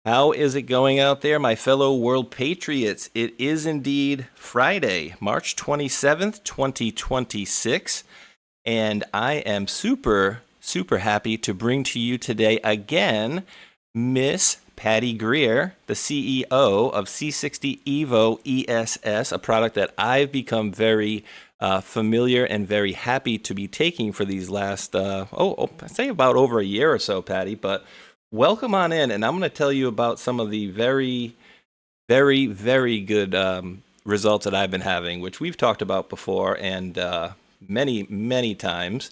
How is it going out there, my fellow world patriots? It is indeed Friday, March 27th, 2026, and I am super happy to bring to you today again Miss Patty Greer, the CEO of C60 Evo ESS, a product that I've become very familiar and very happy to be taking for these last, I'd say about over a year or so, Patty. But welcome on in, and I'm going to tell you about some of the very good results that I've been having, which we've talked about before and many times.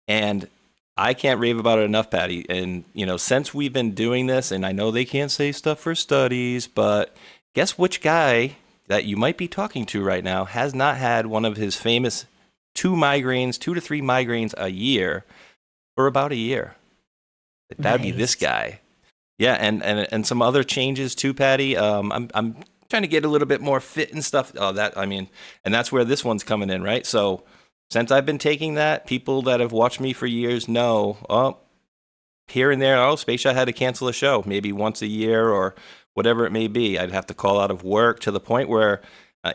And I can't rave about it enough, Patty. And, since we've been doing this, and I know they can't say stuff for studies, but guess which guy that you might be talking to right now has not had one of his famous two to three migraines a year for about a year? That'd be this Nice. guy. Yeah, and some other changes too, Patty. I'm trying to get a little bit more fit and stuff. Oh, and that's where this one's coming in, right? So since I've been taking that, people that have watched me for years know, here and there, Space Shot had to cancel a show maybe once a year or whatever it may be. I'd have to call out of work to the point where,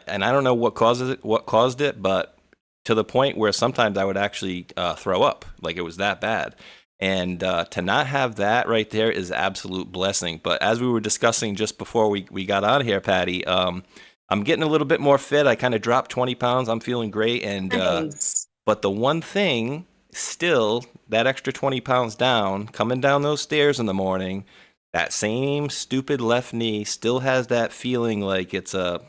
and I don't know what caused it, but to the point where sometimes I would actually throw up, like it was that bad. And to not have that right there is absolute blessing. But as we were discussing just before we got out of here, Patty, I'm getting a little bit more fit. I kind of dropped 20 pounds. I'm feeling great. And Nice. but the one thing, still, that extra 20 pounds down, coming down those stairs in the morning, that same stupid left knee still has that feeling like it's a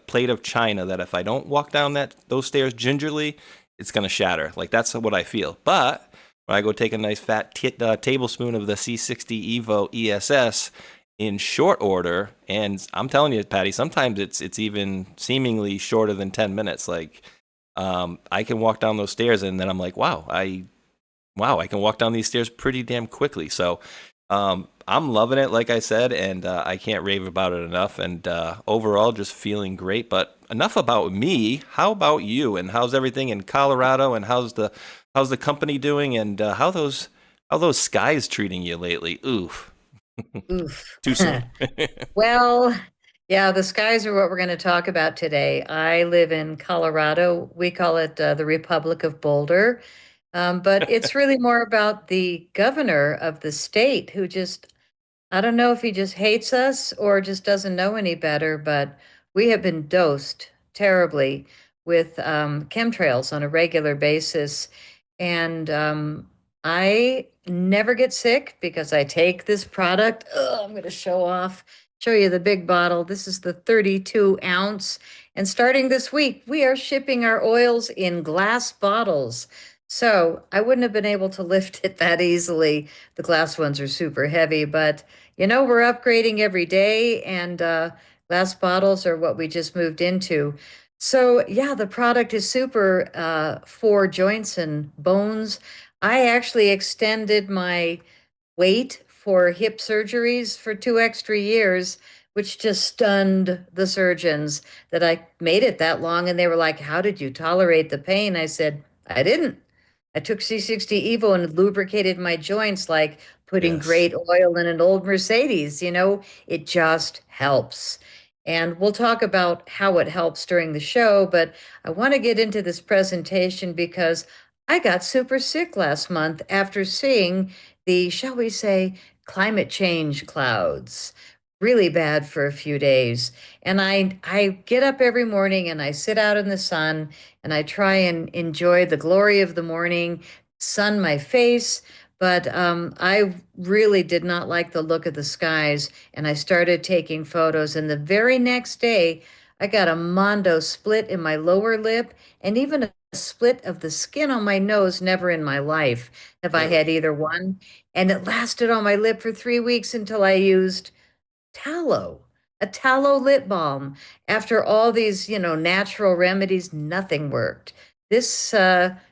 plate of china that if I don't walk down those stairs gingerly, it's gonna shatter. Like that's what I feel. But when I go take a nice fat tablespoon of the C60 Evo ESS in short order, and I'm telling you, Patty, sometimes it's even seemingly shorter than 10 minutes. Like I can walk down those stairs, and then I'm like, wow, I can walk down these stairs pretty damn quickly. So I'm loving it, like I said, and I can't rave about it enough. And overall, just feeling great. But enough about me. How about you? And how's everything in Colorado? And how's the company doing? And how those skies treating you lately? Oof, Oof. too soon. Well, yeah, the skies are what we're going to talk about today. I live in Colorado. We call it the Republic of Boulder. But it's really more about the governor of the state who just, I don't know if he just hates us or just doesn't know any better, but we have been dosed terribly with chemtrails on a regular basis. And I never get sick because I take this product. Ugh, I'm going to show you the big bottle. This is the 32 ounce. And starting this week, we are shipping our oils in glass bottles. So I wouldn't have been able to lift it that easily. The glass ones are super heavy, but we're upgrading every day, and glass bottles are what we just moved into. So, yeah, the product is super for joints and bones. I actually extended my wait for hip surgeries for 2 extra years, which just stunned the surgeons that I made it that long. And they were like, "How did you tolerate the pain?" I said, "I didn't. I took C60 Evo and lubricated my joints like putting Yes. great oil in an old Mercedes. It just helps." And we'll talk about how it helps during the show, but I want to get into this presentation because I got super sick last month after seeing the, shall we say, climate change clouds. Really bad for a few days. And I get up every morning and I sit out in the sun and I try and enjoy the glory of the morning, sun my face. But I really did not like the look of the skies, and I started taking photos. And the very next day, I got a mondo split in my lower lip and even a split of the skin on my nose. Never in my life have I had Really? either one. And it lasted on my lip for 3 weeks until I used tallow, a tallow lip balm. After all these, natural remedies, nothing worked. This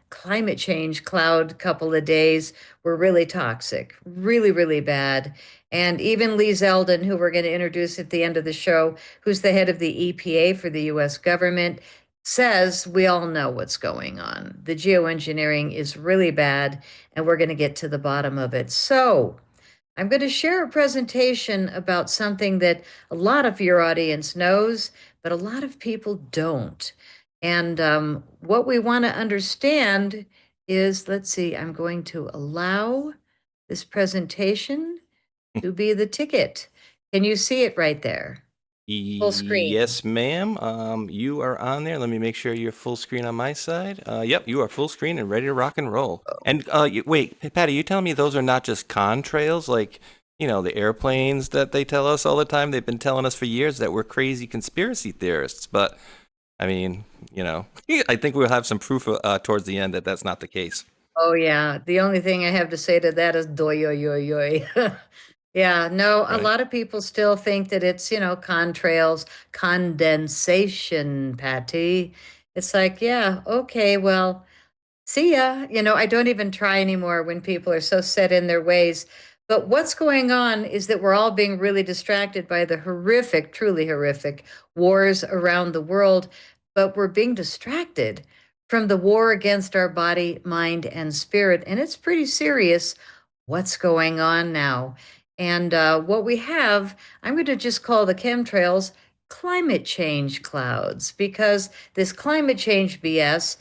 climate change cloud couple of days were really toxic, really, really bad. And even Lee Zeldin, who we're going to introduce at the end of the show, who's the head of the EPA for the US government, says we all know what's going on. The geoengineering is really bad, and we're going to get to the bottom of it. So, I'm going to share a presentation about something that a lot of your audience knows, but a lot of people don't. And what we want to understand is, let's see, I'm going to allow this presentation to be the ticket. Can you see it right there? Full screen. Yes, ma'am. You are on there. Let me make sure you're full screen on my side. Yep, you are full screen and ready to rock and roll. And wait, Patty, you telling me those are not just contrails, like the airplanes that they tell us all the time? They've been telling us for years that we're crazy conspiracy theorists. But I mean, I think we'll have some proof towards the end that that's not the case. Oh yeah. The only thing I have to say to that is doy yoy yoy yoy. Yeah, no, a Right. lot of people still think that it's, contrails, condensation, Patty. It's like, yeah, okay, well, see ya. I don't even try anymore when people are so set in their ways. But what's going on is that we're all being really distracted by the horrific, truly horrific wars around the world. But we're being distracted from the war against our body, mind, and spirit. And it's pretty serious what's going on now. And what we have, I'm going to just call the chemtrails climate change clouds because this climate change BS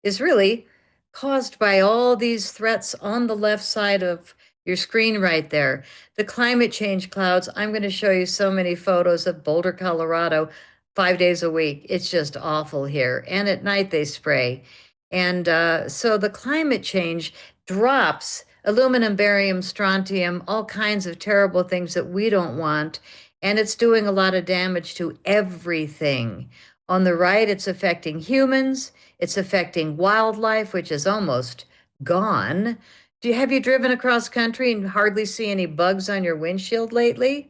is really caused by all these threats on the left side of your screen right there. The climate change clouds, I'm going to show you so many photos of Boulder, Colorado, 5 days a week. It's just awful here. And at night they spray. And so the climate change drops aluminum, barium, strontium, all kinds of terrible things that we don't want. And it's doing a lot of damage to everything. On the right, it's affecting humans. It's affecting wildlife, which is almost gone. Have you driven across country and hardly see any bugs on your windshield lately?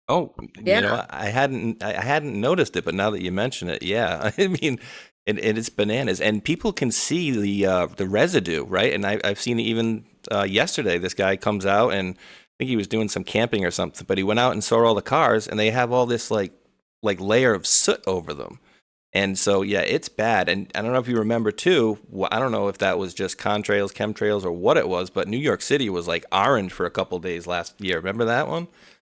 Oh, Yeah. I hadn't noticed it, but now that you mention it, yeah. I mean, and it's bananas, and people can see the residue, right? And I've seen it even yesterday. This guy comes out, and I think he was doing some camping or something, but he went out and saw all the cars, and they have all this like layer of soot over them. And so, yeah, it's bad. And I don't know if you remember too. I don't know if that was just contrails, chemtrails, or what it was, but New York City was like orange for a couple days last year. Remember that one?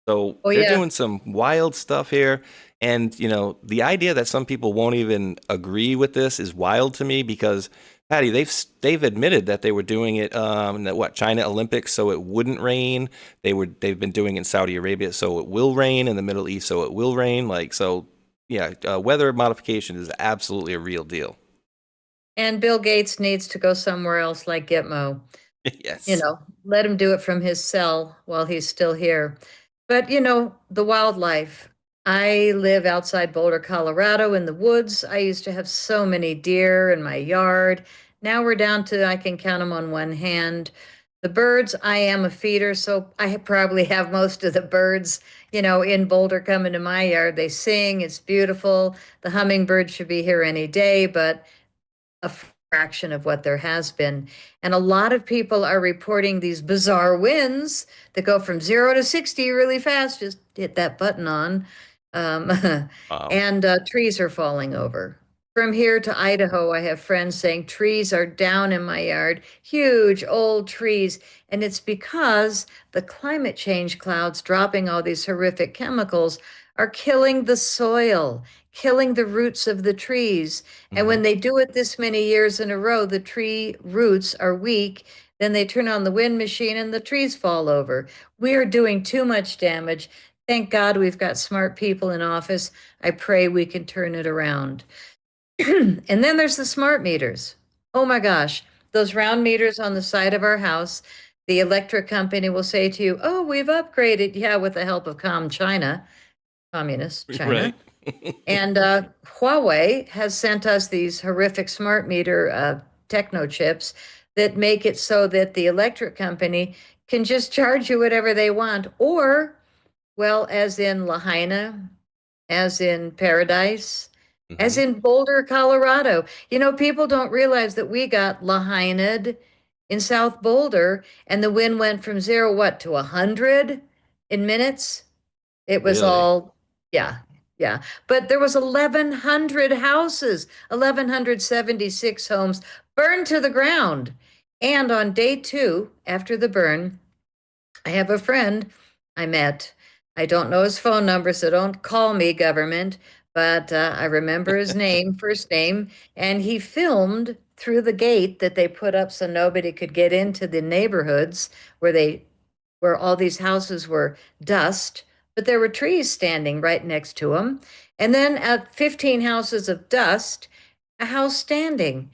So Oh, they're yeah. doing some wild stuff here. And, the idea that some people won't even agree with this is wild to me because, Patty, they've admitted that they were doing it in the China Olympics so it wouldn't rain. They've been doing it in Saudi Arabia so it will rain, in the Middle East so it will rain. Like, so yeah, weather modification is absolutely a real deal. And Bill Gates needs to go somewhere else like Gitmo. Yes. Let him do it from his cell while he's still here. But, the wildlife. I live outside Boulder, Colorado in the woods. I used to have so many deer in my yard. Now we're down to, I can count them on one hand. The birds, I am a feeder, so I probably have most of the birds, in Boulder coming to my yard. They sing, it's beautiful. The hummingbird should be here any day, but a fraction of what there has been. And a lot of people are reporting these bizarre winds that go from 0 to 60 really fast. Just hit that button on. Um, Wow. and trees are falling over. From here to Idaho, I have friends saying trees are down in my yard, huge old trees. And it's because the climate change clouds dropping all these horrific chemicals are killing the soil, killing the roots of the trees. And Hmm. when they do it this many years in a row, the tree roots are weak. Then they turn on the wind machine and the trees fall over. We are doing too much damage. Thank God we've got smart people in office. I pray we can turn it around. And then there's the smart meters. Oh my gosh, those round meters on the side of our house. The electric company will say to you, "Oh, we've upgraded." Yeah, with the help of China, communist Right. China. And Huawei has sent us these horrific smart meter techno chips that make it so that the electric company can just charge you whatever they want, or, well, as in Lahaina, as in Paradise, as Hmm. in Boulder, Colorado. People don't realize that we got Lahaina'd in South Boulder, and the wind went from zero, what, to 100 in minutes? It was Really? all, yeah, yeah. But there was 1,100 houses, 1,176 homes burned to the ground. And on day two, after the burn, I have a friend I met. I don't know his phone number, so don't call me, government, but I remember his name, first name, and he filmed through the gate that they put up so nobody could get into the neighborhoods where all these houses were dust, but there were trees standing right next to them. And then at 15 houses of dust, a house standing,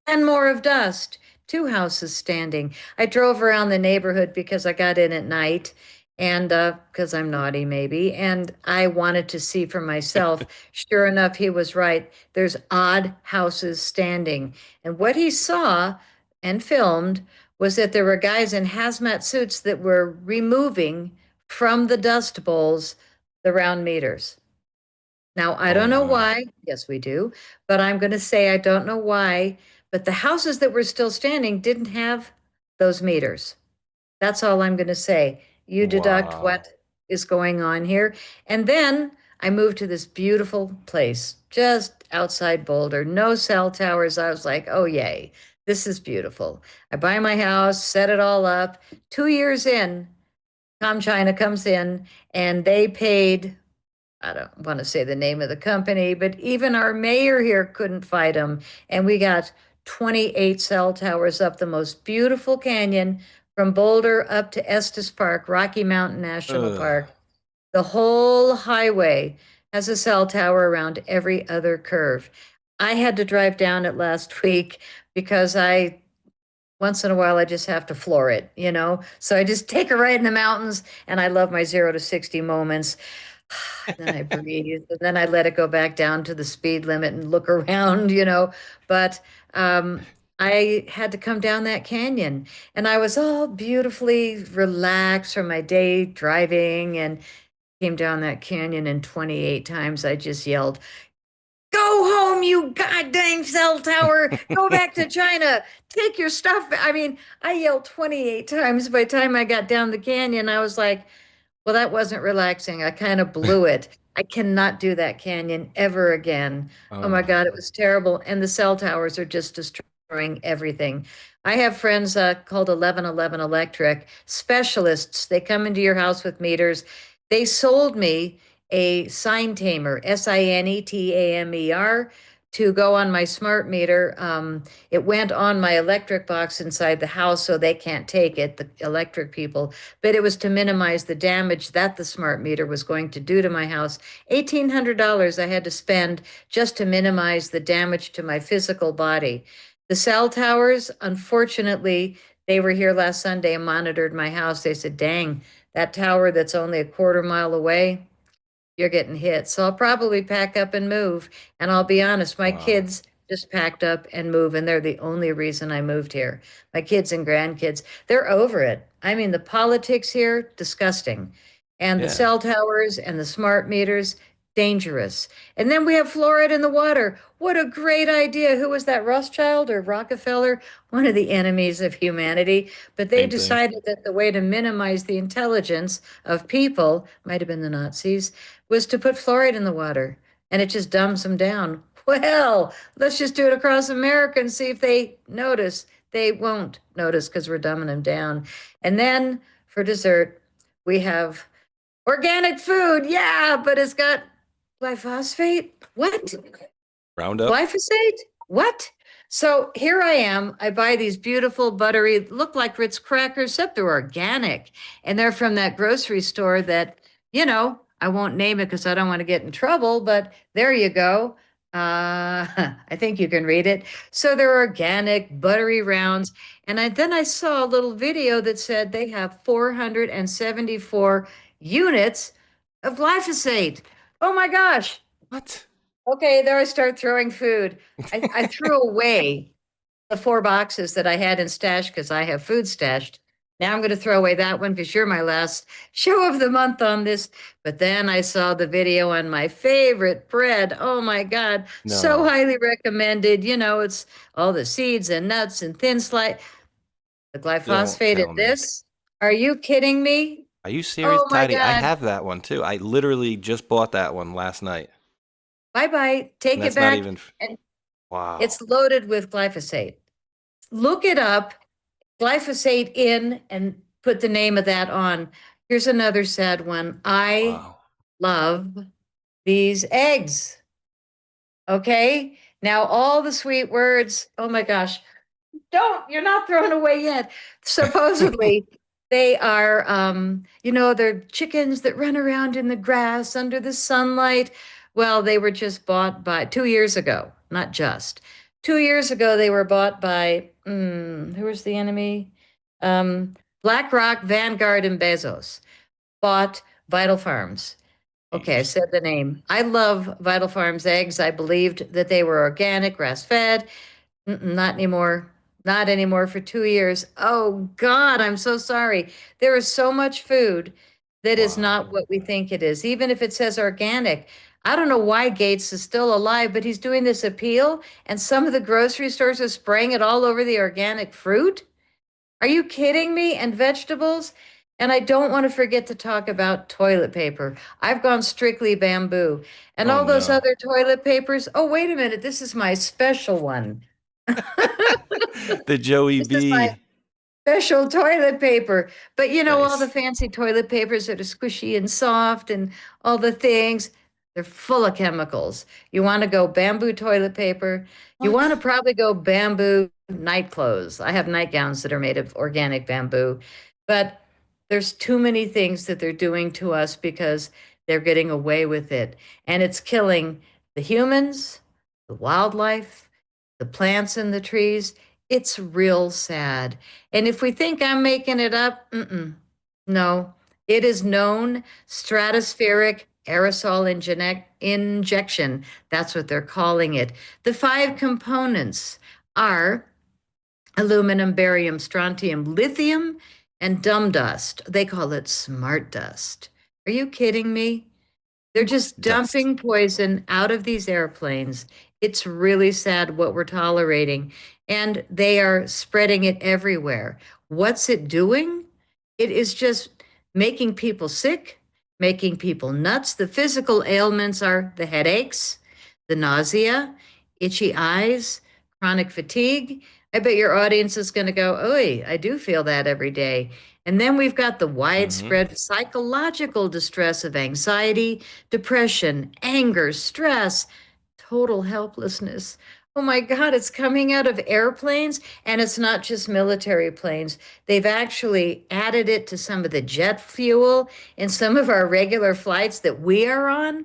10 more of dust, two houses standing. I drove around the neighborhood because I got in at night and because I'm naughty maybe, and I wanted to see for myself. Sure enough, he was right. There's odd houses standing. And what he saw and filmed was that there were guys in hazmat suits that were removing from the dust bowls the round meters. Now, I Oh don't know my. why. Yes, we do. But I'm going to say I don't know why. But the houses that were still standing didn't have those meters. That's all I'm going to say. You deduct Wow. what is going on here. And then I moved to this beautiful place just outside Boulder, no cell towers. I was like, oh, yay, this is beautiful. I buy my house, set it all up. 2 years in, China comes in and they paid, I don't want to say the name of the company, but even our mayor here couldn't fight them. And we got 28 cell towers up the most beautiful canyon from Boulder up to Estes Park, Rocky Mountain National Ugh. Park. The whole highway has a cell tower around every other curve. I had to drive down it last week because once in a while, I just have to floor it, you know? So I just take a ride in the mountains and I love my 0 to 60 moments. Then I breathe, and then I let it go back down to the speed limit and look around, you know. But I had to come down that canyon, and I was all beautifully relaxed from my day driving, and came down that canyon. And 28 times I just yelled, "Go home, you goddamn cell tower! Go back to China! Take your stuff!" I mean, I yelled 28 times. By the time I got down the canyon, I was like, well, that wasn't relaxing. I kind of blew it. I cannot do that canyon ever again. Oh my Oh. God, it was terrible. And the cell towers are just destroying everything. I have friends called 1111 Electric specialists. They come into your house with meters. They sold me a sign tamer, Sinetamer, to go on my smart meter. It went on my electric box inside the house, so they can't take it, the electric people, but it was to minimize the damage that the smart meter was going to do to my house. $1,800 I had to spend just to minimize the damage to my physical body. The cell towers, unfortunately, they were here last Sunday and monitored my house. They said, dang, that tower that's only a quarter mile away, you're getting hit. So I'll probably pack up and move. And I'll be honest, my Wow. kids just packed up and moved, and they're the only reason I moved here. My kids and grandkids, they're over it. I mean, the politics here, disgusting. And the Yeah. cell towers and the smart meters, dangerous. And then we have fluoride in the water. What a great idea. Who was that, Rothschild or Rockefeller? One of the enemies of humanity. But they Same thing. decided that the way to minimize the intelligence of people, might have been the Nazis, was to put fluoride in the water, and it just dumbs them down. Well, let's just do it across America and see if they notice. They won't notice because we're dumbing them down. And then for dessert, we have organic food. Yeah, but it's got glyphosate. What? Roundup. Glyphosate? What? So here I am. I buy these beautiful, buttery, look like Ritz crackers, except they're organic. And they're from that grocery store that, I won't name it because I don't want to get in trouble, but there you go. I think you can read it. So they're organic, buttery rounds. And then I saw a little video that said they have 474 units of glyphosate. Oh my gosh. What? Okay, there I start throwing food. I threw away the 4 boxes that I had in stash because I have food stashed. Now I'm going to throw away that one because you're my last show of the month on this. But then I saw the video on my favorite bread. Oh my God, so No. highly recommended. It's all the seeds and nuts and thin slice. The Don't glyphosate in tell me. this. Are you kidding me? Are you serious, Oh my Patty? I God. have that one too. I literally just bought that one last night. Bye bye. And Take it that's not back. even. And Wow. it's loaded with glyphosate. Look it up, glyphosate in, and put the name of that on. Here's another sad one. I Wow. love these eggs. Okay. Now, all the sweet words. Oh my gosh. Don't, you're not thrown away yet. Supposedly, they are, they're chickens that run around in the grass under the sunlight. Well, they were just bought by 2 years ago, not just. 2 years ago, they were bought by, who was the enemy? Um, BlackRock, Vanguard, and Bezos bought Vital Farms. Okay, I Jeez. said the name. I love Vital Farms eggs. I believed that they were organic, grass-fed. Not anymore. Not anymore for 2 years. Oh God, I'm so sorry. There is so much food that is Wow. not what we think it is, even if it says organic. I don't know why Gates is still alive, but he's doing this appeal, and some of the grocery stores are spraying it all over the organic fruit. Are you kidding me? And vegetables? And I don't want to forget to talk about toilet paper. I've gone strictly bamboo. And Oh all those no. other toilet papers. Oh, wait a minute. This is my special one. The Joey This is my B. special toilet paper. But all the Nice. fancy toilet papers that are squishy and soft and all the things, they're full of chemicals. You want to go bamboo toilet paper. You want to What? probably go bamboo night clothes. I have nightgowns that are made of organic bamboo, but there's too many things that they're doing to us because they're getting away with it. And it's killing the humans, the wildlife, the plants and the trees. It's real sad. And if we think I'm making it up, no, it is known stratospheric aerosol injection. That's what they're calling it. The five components are aluminum, barium, strontium, lithium, and dumb dust. They call it smart dust. Are you kidding me? They're just Dust. dumping poison out of these airplanes. It's really sad what we're tolerating. And they are spreading it everywhere. What's it doing? It is just making people sick, making people nuts. The physical ailments are the headaches, the nausea, itchy eyes, chronic fatigue. I bet your audience is going to go, "Oi, I do feel that every day." And then we've got the Mm-hmm. widespread psychological distress of anxiety, depression, anger, stress, total helplessness. Oh my God, it's coming out of airplanes, and it's not just military planes. They've actually added it to some of the jet fuel in some of our regular flights that we are on.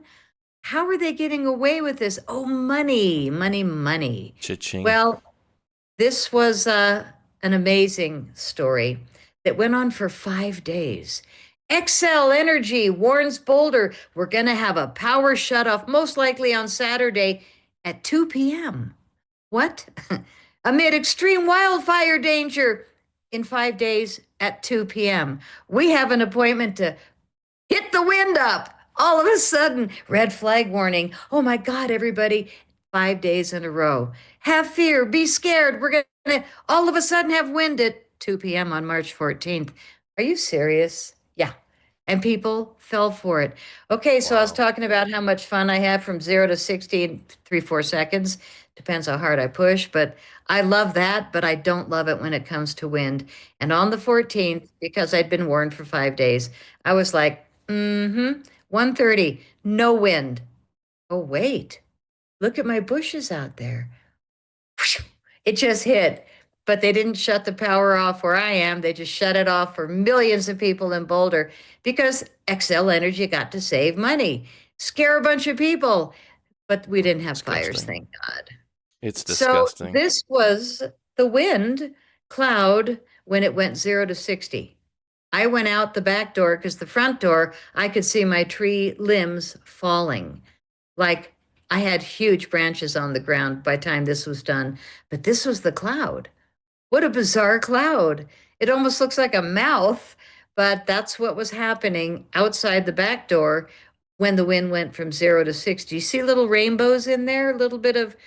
How are they getting away with this? Oh, money, money, money. Cha-ching. Well, this was an amazing story that went on for 5 days. Xcel Energy warns Boulder we're going to have a power shutoff, most likely on Saturday at 2 p.m. What? Amid extreme wildfire danger in 5 days at 2 p.m. We have an appointment to hit the wind up. All of a sudden, red flag warning. Oh my God, everybody, 5 days in a row. Have fear, be scared. We're going to all of a sudden have wind at 2 p.m. on March 14th. Are you serious? Yeah. And people fell for it. Okay, so I was Wow. talking about how much fun I have from 0 to 60 in 3, 4 seconds. Depends how hard I push, but I love that, but I don't love it when it comes to wind. And on the 14th, because I'd been warned for 5 days, I was like, 1:30, no wind. Oh, wait, look at my bushes out there. It just hit, but they didn't shut the power off where I am. They just shut it off for millions of people in Boulder because Xcel Energy got to save money, scare a bunch of people, but we didn't have fires, Disgusting. thank God. It's So disgusting. this was the wind cloud when it went 0 to 60. I went out the back door because the front door, I could see my tree limbs falling. Like I had huge branches on the ground by the time this was done, but this was the cloud. What a bizarre cloud. It almost looks like a mouth, but that's what was happening outside the back door when the wind went from 0 to 60. You see little rainbows in there, a little bit of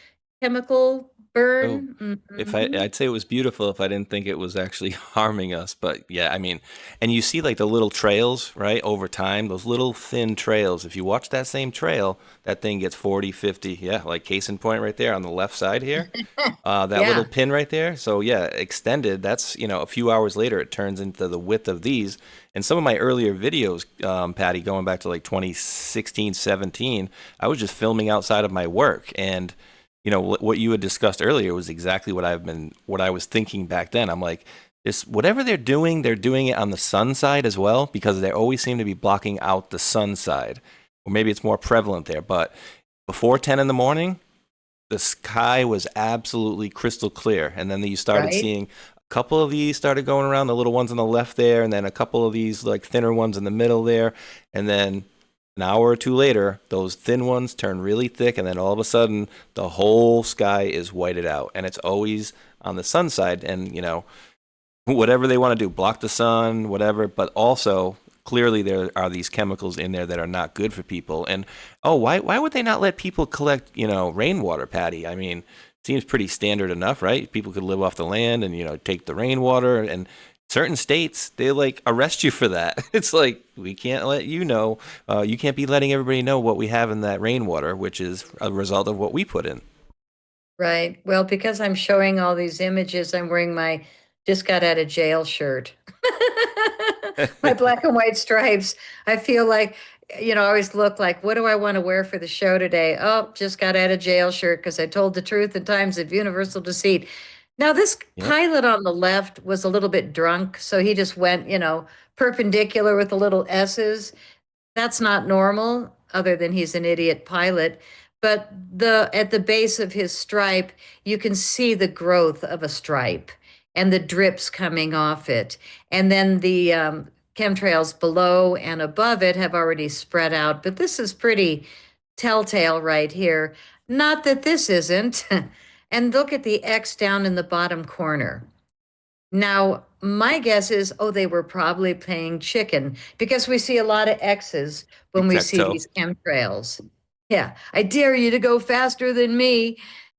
chemical. Oh, burn. if Mhm. I'd say it was beautiful if I didn't think it was actually harming us. But yeah, I mean, and you see like the little trails, right, over time, those little thin trails. If you watch that same trail, that thing gets 40, 50. Yeah, like case in point right there on the left side here. That little Yeah, pin right there. So yeah, extended. That's, a few hours later, it turns into the width of these. And some of my earlier videos, Patty, going back to like 2016, 17, I was just filming outside of my work. And, what you had discussed earlier was exactly what I was thinking back then. I'm like, this, whatever they're doing it on the sun side as well, because they always seem to be blocking out the sun side. Or maybe it's more prevalent there. But before 10 in the morning, the sky was absolutely crystal clear. And then you started right. seeing a couple of these started going around, the little ones on the left there, and then a couple of these like thinner ones in the middle there. And then an hour or two later, those thin ones turn really thick, and then all of a sudden, the whole sky is whited out. And it's always on the sun side. And, whatever they want to do, block the sun, whatever, but also clearly there are these chemicals in there that are not good for people. And oh, why would they not let people collect, rainwater, Patty? I mean, it seems pretty standard enough, right? People could live off the land and, take the rainwater, and certain states they like arrest you for that. It's like we can't let you know. You can't be letting everybody know what we have in that rainwater, which is a result of what we put in. Right. Well, because I'm showing all these images, I'm wearing my just got out of jail shirt. My black and white stripes. I feel like, I always look like, what do I want to wear for the show today? Oh, just got out of jail shirt because I told the truth in times of universal deceit. Now, this Yep, pilot on the left was a little bit drunk, so he just went, perpendicular with the little S's. That's not normal, other than he's an idiot pilot. But the at the base of his stripe, you can see the growth of a stripe and the drips coming off it. And then the chemtrails below and above it have already spread out. But this is pretty telltale right here. Not that this isn't. And look at the X down in the bottom corner. Now, my guess is, oh, they were probably playing chicken because we see a lot of X's when we see tic-tac-toe. these chemtrails. Yeah, I dare you to go faster than me.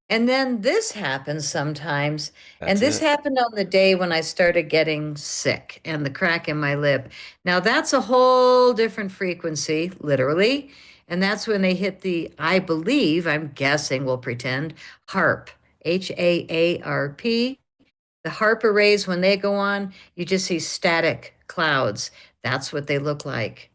And then this happens sometimes. And That's this it. happened on the day when I started getting sick and the crack in my lip. Now, that's a whole different frequency, literally. And that's when they hit the, I believe, I'm guessing, we'll pretend, HARP, HAARP. The HARP arrays, when they go on, you just see static clouds. That's what they look like.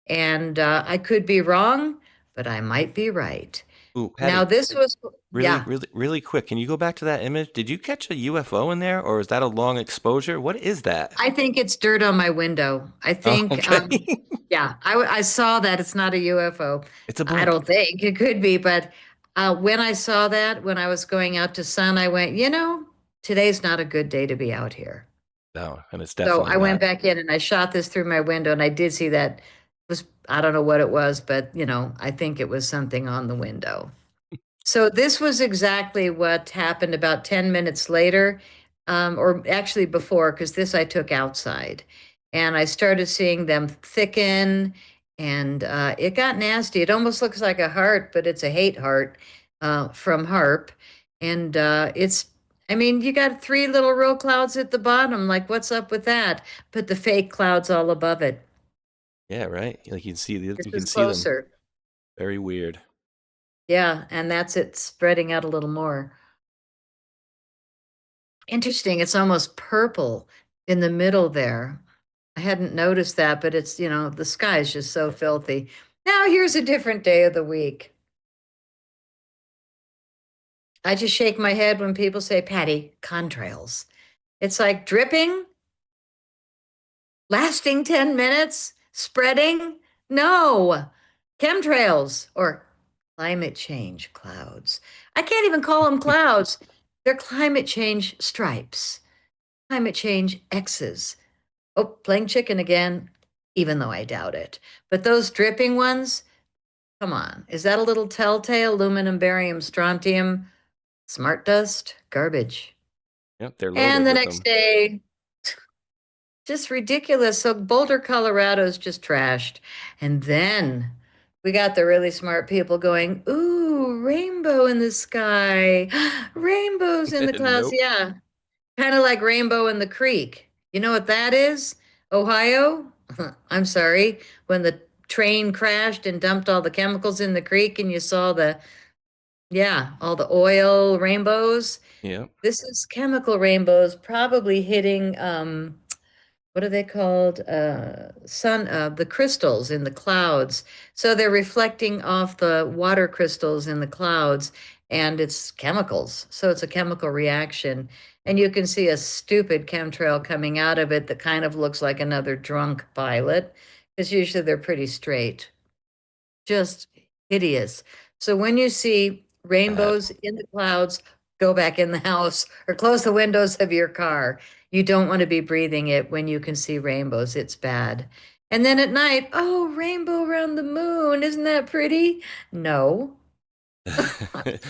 And I could be wrong, but I might be right. Ooh, Now, Patty, this was, really, yeah, really, really quick. Can you go back to that image? Did you catch a UFO in there, or is that a long exposure? What is that? I think it's dirt on my window. I Oh, think, okay. yeah, I saw that. It's not a UFO. It's a I blimp. don't think it could be, but when I saw that, when I was going out to sun, I went, today's not a good day to be out here. No, and it's So definitely I went not. back in and I shot this through my window and I did see that was, I don't know what it was, but I think it was something on the window. So this was exactly what happened about 10 minutes later, or actually before, because this I took outside. And I started seeing them thicken and it got nasty. It almost looks like a heart, but it's a hate heart from HARP. And I mean, you got three little real clouds at the bottom. Like, what's up with that? But the fake clouds all above it. Yeah, right. Like This you is can see them. closer. Very weird. Yeah, and that's it spreading out a little more. Interesting. It's almost purple in the middle there. I hadn't noticed that, but it's, the sky is just so filthy. Now, here's a different day of the week. I just shake my head when people say, Patty, contrails. It's like dripping, lasting 10 minutes, spreading. No, chemtrails or climate change clouds. I can't even call them clouds. They're climate change stripes, climate change X's. Oh, playing chicken again, even though I doubt it. But those dripping ones, come on. Is that a little telltale? Aluminum, barium, strontium, smart dust, garbage. Yep, they're And loaded the with next them. day, just ridiculous. So Boulder, Colorado is just trashed. And then we got the really smart people going, ooh, rainbow in the sky. Rainbows in the clouds. Nope. Yeah. Kind of like rainbow in the creek. You know what that is? Ohio? I'm sorry. When the train crashed and dumped all the chemicals in the creek and you saw yeah, all the oil rainbows. Yeah. This is chemical rainbows probably hitting what are they called? The crystals in the clouds. So they're reflecting off the water crystals in the clouds, and it's chemicals. So it's a chemical reaction. And you can see a stupid chemtrail coming out of it that kind of looks like another drunk pilot, because usually they're pretty straight. Just hideous. So when you see Bad. rainbows in the clouds, go back in the house or close the windows of your car. You don't want to be breathing it when you can see rainbows. It's bad. And then at night, oh, rainbow around the moon. Isn't that pretty? No,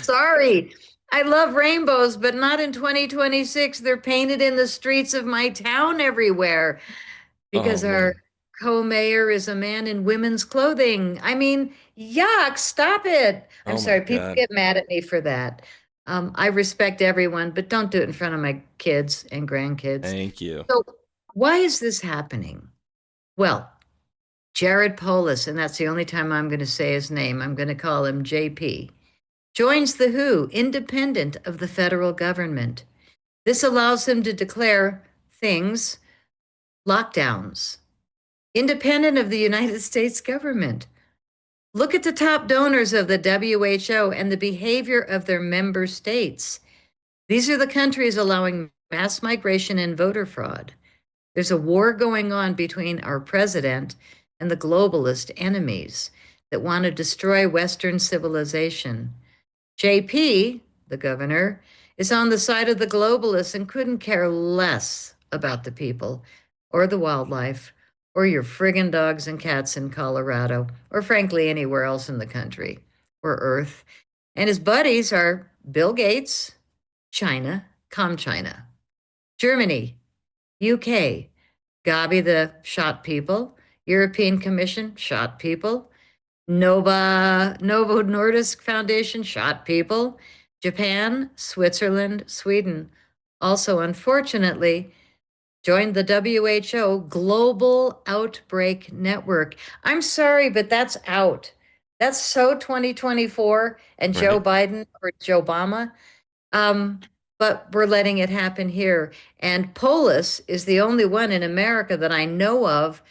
sorry. I love rainbows, but not in 2026. They're painted in the streets of my town everywhere Oh because our man. co-mayor is a man in women's clothing. I mean, yuck, stop it. I'm Oh my sorry, people God. get mad at me for that. I respect everyone, but don't do it in front of my kids and grandkids. Thank you. So, why is this happening? Well, Jared Polis, and that's the only time I'm going to say his name, I'm going to call him JP, joins the WHO, independent of the federal government. This allows him to declare things, lockdowns, independent of the United States government. Look at the top donors of the WHO and the behavior of their member states. These are the countries allowing mass migration and voter fraud. There's a war going on between our president and the globalist enemies that want to destroy Western civilization. JP, the governor, is on the side of the globalists and couldn't care less about the people or the wildlife or your friggin' dogs and cats in Colorado or frankly anywhere else in the country or Earth. And his buddies are Bill Gates, China, ComChina, Germany, UK, Gavi the shot people, European Commission shot people, Novo Nordisk Foundation shot people, Japan, Switzerland, Sweden. Also, unfortunately, joined the WHO Global Outbreak Network. I'm sorry, but that's out. That's so 2024 and Joe Right. Biden or Joe Obama. Um, but we're letting it happen here. And Polis is the only one in America that I know of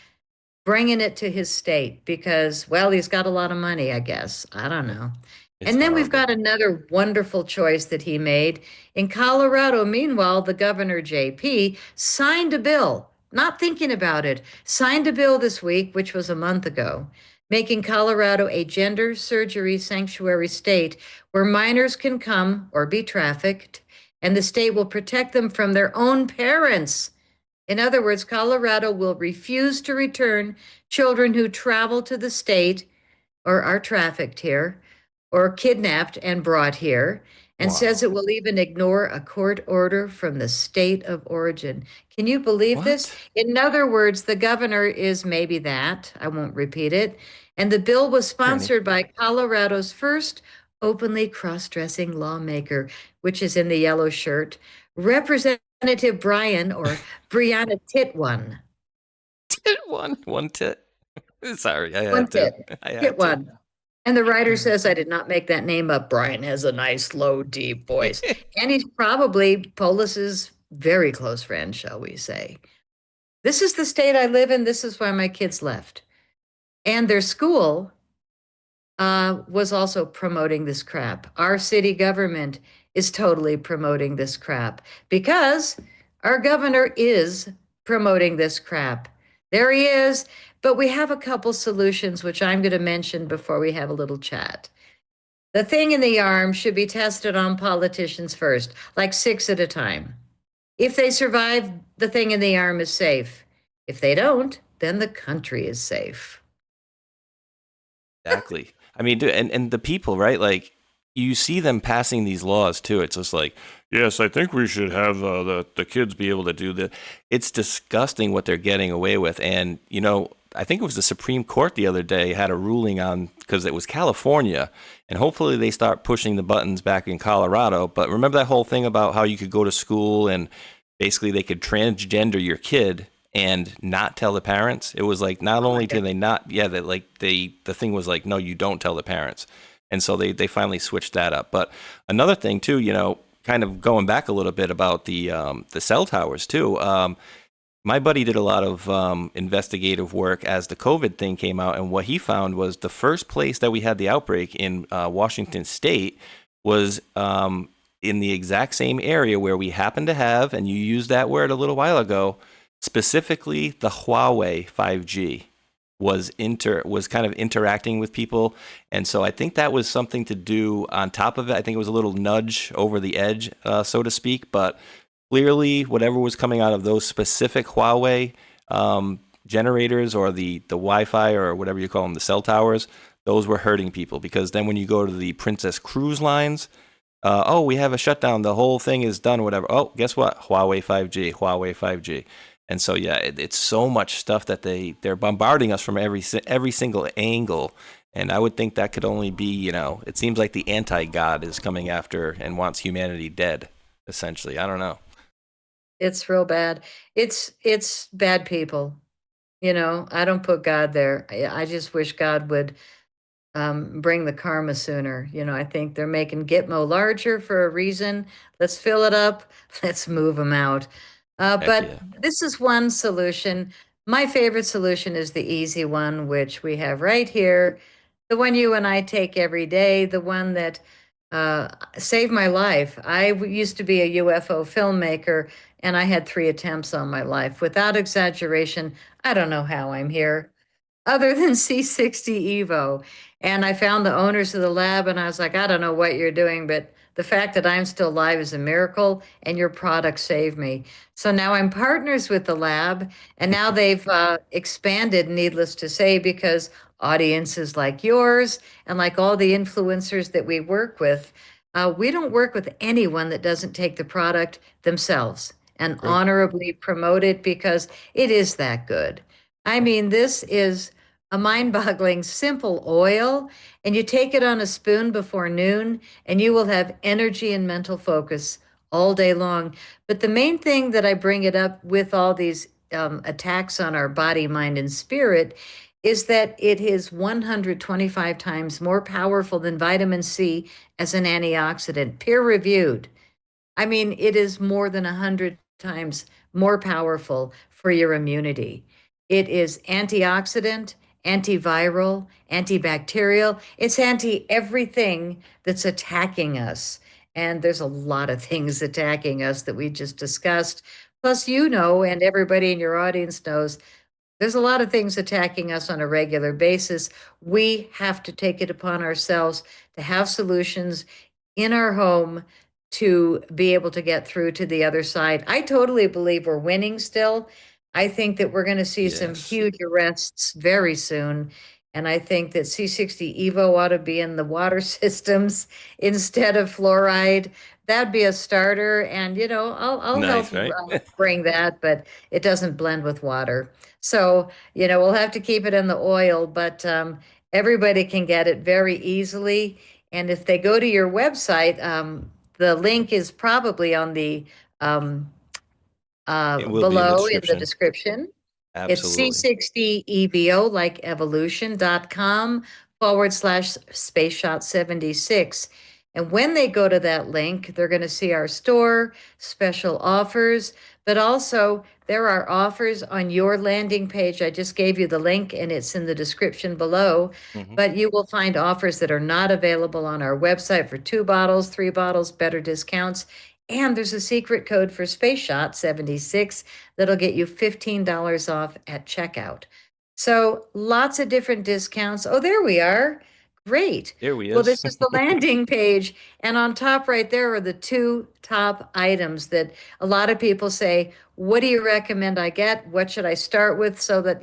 bringing it to his state because, well, he's got a lot of money, I guess. I don't know. It's And then we've horrible. got another wonderful choice that he made. In Colorado, meanwhile, the governor, JP, signed a bill, not thinking about it, signed a bill this week, which was a month ago, making Colorado a gender surgery sanctuary state where minors can come or be trafficked, and the state will protect them from their own parents. In other words, Colorado will refuse to return children who travel to the state or are trafficked here or kidnapped and brought here, and says Wow. it will even ignore a court order from the state of origin. Can you believe this? What? In other words, the governor is maybe that. I won't repeat it. And the bill was Attorney. sponsored by Colorado's first openly cross dressing lawmaker, which is in the yellow shirt, Representative Brian or Brianna Titwan. Tit one. One tit. Sorry, I One had to. tit, I had to. Titwan. And the writer says, I did not make that name up. Brian has a nice, low, deep voice. And he's probably Polis's very close friend, shall we say. This is the state I live in. This is why my kids left. And their school was also promoting this crap. Our city government is totally promoting this crap because our governor is promoting this crap. There he is. But we have a couple solutions, which I'm going to mention before we have a little chat. The thing in the arm should be tested on politicians first, like 6 at a time. If they survive, the thing in the arm is safe. If they don't, then the country is safe. Exactly. I mean, dude, and the people, right? Like, you see them passing these laws too. It's just like, yes, I think we should have the kids be able to do the. It's disgusting what they're getting away with, and I think it was the Supreme Court the other day had a ruling on, because it was California, and hopefully they start pushing the buttons back in Colorado. But remember that whole thing about how you could go to school and basically they could transgender your kid and not tell the parents. It was like not Oh my only God. did they not, yeah, that like the thing was like, no, you don't tell the parents, and so they finally switched that up. But another thing too, kind of going back a little bit about the cell towers too. My buddy did a lot of investigative work as the COVID thing came out, and what he found was the first place that we had the outbreak in Washington State was in the exact same area where we happen to have, and you used that word a little while ago, specifically the Huawei 5G was kind of interacting with people, and so I think that was something to do on top of it. I think it was a little nudge over the edge, so to speak, but clearly whatever was coming out of those specific Huawei generators or the Wi-Fi or whatever you call them, the cell towers, those were hurting people because then when you go to the Princess Cruise lines, oh, we have a shutdown, the whole thing is done, whatever. Oh, guess what? Huawei 5G, Huawei 5G. And so yeah, it's so much stuff that they're bombarding us from every single angle. And I would think that could only be, it seems like the anti-God is coming after and wants humanity dead, essentially. I don't know. It's real bad. It's bad people. I don't put God there. I just wish God would bring the karma sooner. I think they're making Gitmo larger for a reason. Let's fill it up. Let's move them out. Heck But yeah. this is one solution. My favorite solution is the easy one, which we have right here. The one you and I take every day, the one that uh, saved my life. Used to be a UFO filmmaker, and I had 3 attempts on my life. Without exaggeration, I don't know how I'm here other than C60 Evo. And I found the owners of the lab and I was like, I don't know what you're doing, but the fact that I'm still alive is a miracle and your product saved me. So now I'm partners with the lab and now they've expanded, needless to say, because audiences like yours and like all the influencers that we work with, we don't work with anyone that doesn't take the product themselves and True. honorably promote it because it is that good. I mean, this is a mind-boggling simple oil, and you take it on a spoon before noon, and you will have energy and mental focus all day long. But the main thing that I bring it up with all these attacks on our body, mind, and spirit is that it is 125 times more powerful than vitamin C as an antioxidant, peer reviewed. I mean, it is more than 100 times more powerful for your immunity. It is antioxidant, antiviral, antibacterial. It's anti everything that's attacking us. And there's a lot of things attacking us that we just discussed. Plus, and everybody in your audience knows there's a lot of things attacking us on a regular basis. We have to take it upon ourselves to have solutions in our home to be able to get through to the other side. I totally believe we're winning still. I think that we're going to see some Yes. huge arrests very soon. And I think that C60 Evo ought to be in the water systems instead of fluoride. That'd be a starter. And, I'll help Nice, right? bring that, but it doesn't blend with water. So, we'll have to keep it in the oil, but everybody can get it very easily. And if they go to your website, the link is probably on the um, It will be in the below in the description. description. It's Absolutely. C60EVO, like evolution.com/, space shot 76. And when they go to that link, they're going to see our store, special offers, but also there are offers on your landing page. I just gave you the link and it's in the description below. Hmm. But you will find offers that are not available on our website for 2 bottles, 3 bottles, better discounts. And there's a secret code for Space Shot 76 that'll get you $15 off at checkout. So lots of different discounts. Oh, there we are. Great. There he Well, is. this is the landing page. And on top right there are the 2 top items that a lot of people say, what do you recommend I get? What should I start with so that,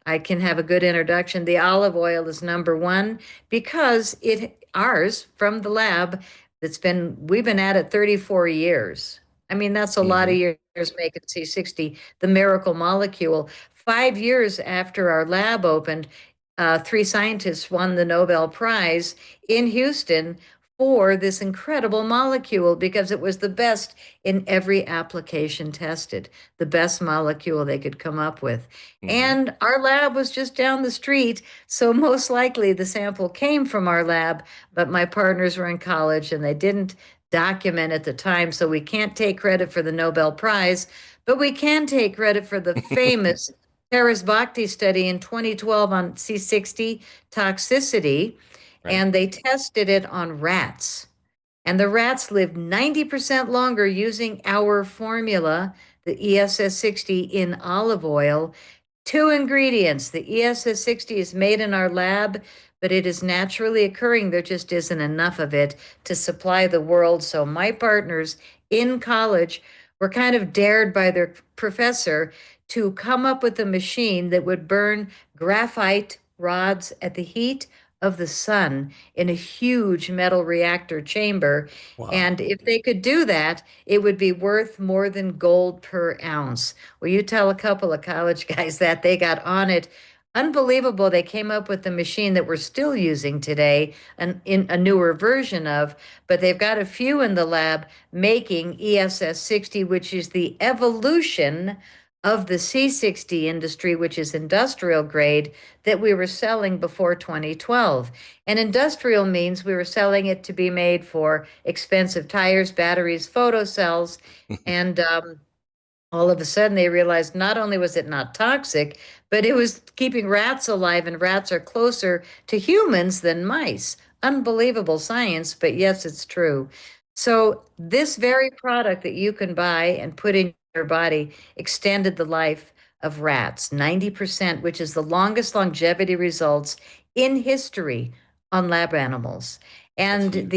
I can have a good introduction? The olive oil is number one because ours from the lab we've been at it 34 years. I mean, that's a lot of Hmm. years making C60, the miracle molecule. 5 years after our lab opened, three scientists won the Nobel Prize in Houston for this incredible molecule because it was the best in every application tested, the best molecule they could come up with. Hmm. And our lab was just down the street, so most likely the sample came from our lab, but my partners were in college and they didn't document at the time, so we can't take credit for the Nobel Prize, but we can take credit for the famous Paris Bhakti study in 2012 on C60 toxicity, Right. and they tested it on rats. And the rats lived 90% longer using our formula, the ESS60 in olive oil. Two ingredients. The ESS60 is made in our lab, but it is naturally occurring. There just isn't enough of it to supply the world. So my partners in college were kind of dared by their professor to come up with a machine that would burn graphite rods at the heat of the sun in a huge metal reactor chamber. Wow. And if they could do that, it would be worth more than gold per ounce. Well, you tell a couple of college guys that they got on it. Unbelievable. They came up with the machine that we're still using today, and in a newer version of, but they've got a few in the lab making ESS60, which is the evolution of the C60 industry, which is industrial grade that we were selling before 2012. And industrial means we were selling it to be made for expensive tires, batteries, photocells, and all of a sudden they realized not only was it not toxic, but it was keeping rats alive, and rats are closer to humans than mice. Unbelievable science, but yes, it's true. So, this very product that you can buy and put in your body extended the life of rats 90%, which is the longest longevity results in history on lab animals. That's And huge.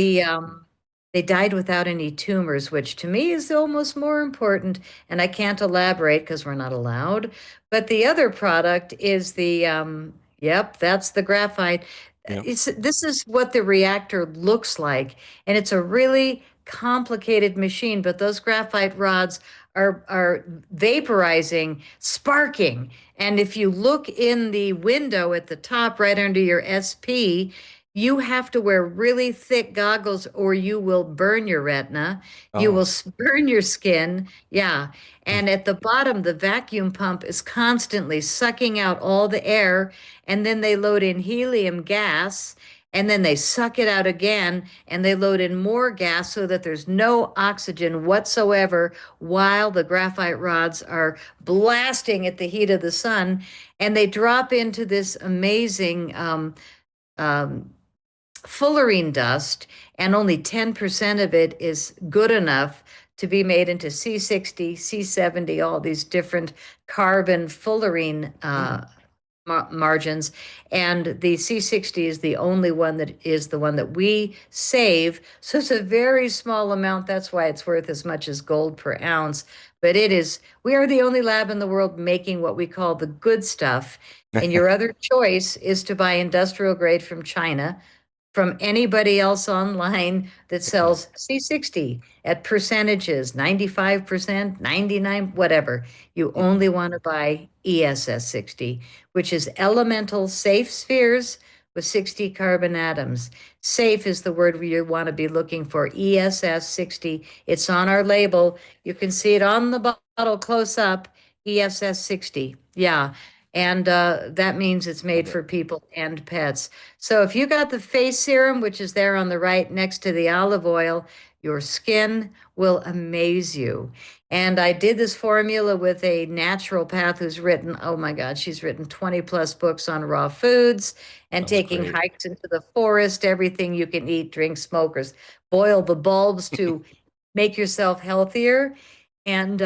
they died without any tumors, which to me is almost more important, and I can't elaborate because we're not allowed. But the other product is yep, that's the graphite. Yeah. This is what the reactor looks like, and it's a really complicated machine, but those graphite rods are vaporizing, sparking. And if you look in the window at the top right under your SP, you have to wear really thick goggles or you will burn your retina. You will Oh. burn your skin. Yeah. And at the bottom, the vacuum pump is constantly sucking out all the air. And then they load in helium gas. And then they suck it out again and they load in more gas so that there's no oxygen whatsoever while the graphite rods are blasting at the heat of the sun. And they drop into this amazing um, fullerene dust, and only 10% of it is good enough to be made into C60, C70, all these different carbon fullerene Mm. margins. And the C60 is the only one that is the one that we save. So it's a very small amount. That's why it's worth as much as gold per ounce. But we are the only lab in the world making what we call the good stuff. And your other choice is to buy industrial grade from China, from anybody else online that sells C60 at percentages, 95%, 99, whatever. You only want to buy ESS60, which is elemental safe spheres with 60 carbon atoms. Safe is the word you want to be looking for. ESS60. It's on our label. You can see it on the bottle close up. ESS60. Yeah. And that means it's Love made it. for people and pets. So if you got the face serum, which is there on the right next to the olive oil, your skin will amaze you. And I did this formula with a naturopath who's written, oh my God, she's written 20 plus books on raw foods and Sounds taking great. hikes into the forest, everything you can eat, drink, smokers, boil the bulbs to make yourself healthier. And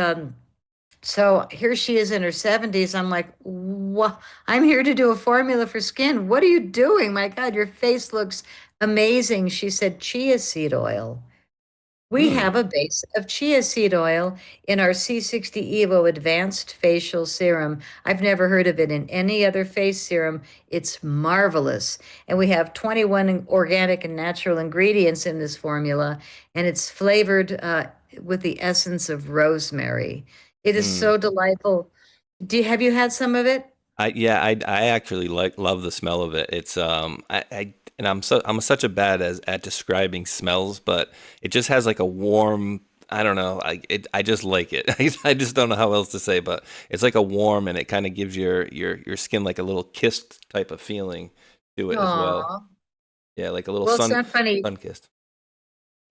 so here she is in her 70s. I'm like, what? I'm here to do a formula for skin. What are you doing? My God, your face looks amazing. She said, chia seed oil. We Mm. have a base of chia seed oil in our C60 Evo Advanced Facial Serum. I've never heard of it in any other face serum. It's marvelous. And we have 21 organic and natural ingredients in this formula, and it's flavored with the essence of rosemary. It is Mm. so delightful. Have you had some of it? I actually love the smell of it. It's I and I'm such a bad at describing smells, but it just has like a warm, I don't know, I just like it. I just don't know how else to say, but it's like a warm, and it kind of gives your skin like a little kissed type of feeling to it as well. Aw. Yeah, like a little Well, it's not funny. sun kissed.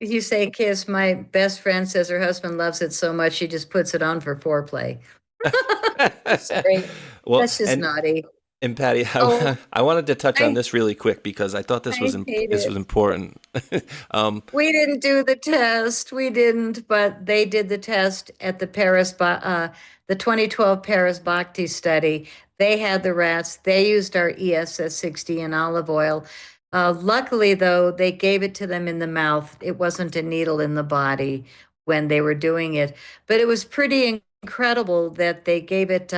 You say kiss. My best friend says her husband loves it so much she just puts it on for foreplay. Sorry. Well, That's just naughty. and Patty, Oh, I wanted to touch on I this really quick because I thought I hate this was it. important. um, We didn't do the test. We didn't, but they did the test at the 2012 Paris Bhakti study. They had the rats. They used our ESS60 and olive oil. Luckily, though, they gave it to them in the mouth. It wasn't a needle in the body when they were doing it. But it was pretty incredible that they gave it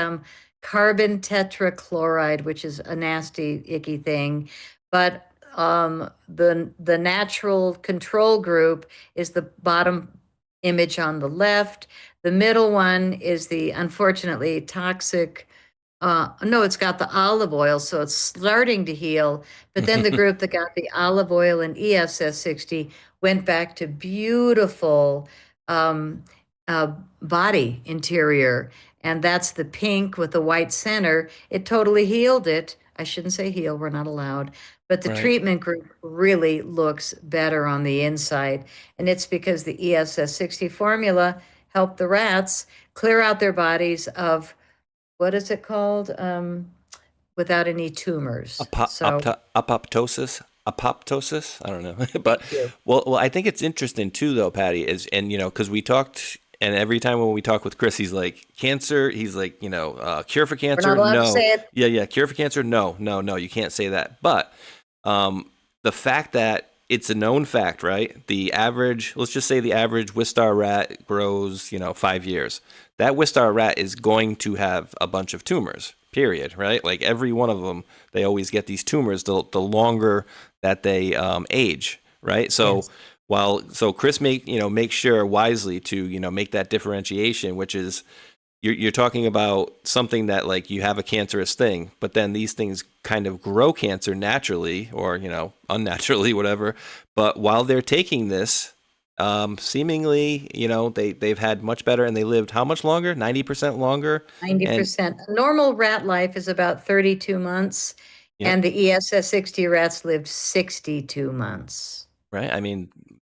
carbon tetrachloride, which is a nasty, icky thing. But the natural control group is the bottom image on the left. The middle one is the unfortunately toxic. No, it's got the olive oil, so it's starting to heal. But then the group that got the olive oil and ESS60 went back to beautiful um, uh, body interior. And that's the pink with the white center. It totally healed it. I shouldn't say heal, we're not allowed. But the right. treatment group really looks better on the inside. And it's because the ESS60 formula helped the rats clear out their bodies of what is it called? Without any tumors. So Apoptosis. I don't know, thank but you. I think it's interesting too, though, Patty. Is and because we talked, and every time when we talk with Chris, he's like cancer. He's like cure for We're not cancer. allowed to No, say it. yeah, cure for cancer. No, no, no, you can't say that. But the fact that it's a known fact, right? The average, let's just say the average Wistar rat grows, 5 years. That Wistar rat is going to have a bunch of tumors, period, right? Like every one of them, they always get these tumors the longer that they age, right? So Yes. so Chris make sure wisely to, make that differentiation, which is you're talking about something that like you have a cancerous thing, but then these things kind of grow cancer naturally or unnaturally, whatever. But while they're taking this, seemingly they've had much better, and they lived how much longer? 90% longer. And 90%. Normal rat life is about 32 months, yep, and the ESS60 rats lived 62 months. right. I mean,